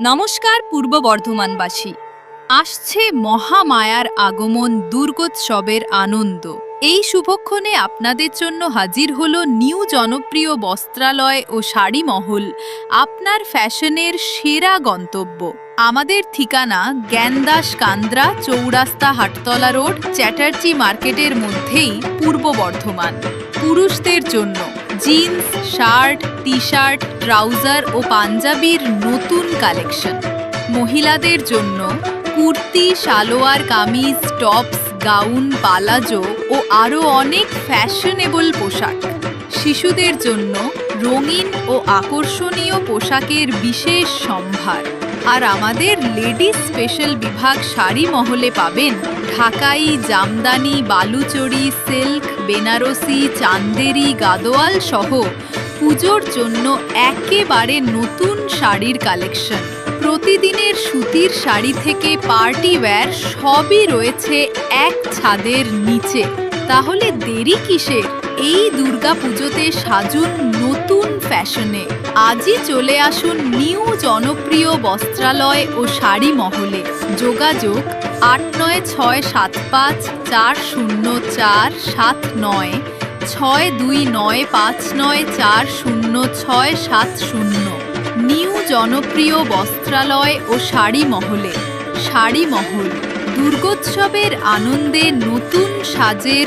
নমস্কার পূর্ব বর্ধমানবাসী। আসছে মহামায়ার আগমন, দুর্গোৎসবের আনন্দ। এই শুভক্ষণে আপনাদের জন্য হাজির হলো নিউ জনপ্রিয় বস্ত্রালয় ও শাড়ি মহল, আপনার ফ্যাশনের সেরা গন্তব্য। আমাদের ঠিকানা জ্ঞানদাস কান্দ্রা চৌরাস্তা, হাটতলা রোড, চ্যাটার্জি মার্কেটের মধ্যেই, পূর্ব বর্ধমান। পুরুষদের জন্য jeans, shirt, T shirt, trouser ও পাঞ্জাবির নতুন কালেকশন। মহিলাদের জন্য kurti, salwar kameez, tops, gown, palazzo ও আরও অনেক ফ্যাশনেবল পোশাক। শিশুদের জন্য রঙিন ও আকর্ষণীয় পোশাকের বিশেষ সম্ভার। আর আমাদের লেডিস স্পেশাল বিভাগ শাড়ি মহলে পাবেন ঢাকাই, জামদানি, বালুচরি, সিল্ক, বেনারসি, চান্দেরি, গাদোয়াল সহ পুজোর জন্য একেবারে নতুন শাড়ির কালেকশন। প্রতিদিনের সুতির শাড়ি থেকে পার্টি ওয়্যার সবই রয়েছে এক ছাদের নিচে। তাহলে দেরি কিসের? এই দুর্গাপুজোতে সাজুন নতুন ফ্যাশনে। আজই চলে আসুন নিউ জনপ্রিয় বস্ত্রালয় ও শাড়ি মহলে। যোগাযোগ 8965404790, 6295940670। নিউ জনপ্রিয় বস্ত্রালয় ও শাড়ি মহলে। শাড়ি মহল, দুর্গোৎসবের আনন্দে নতুন সাজের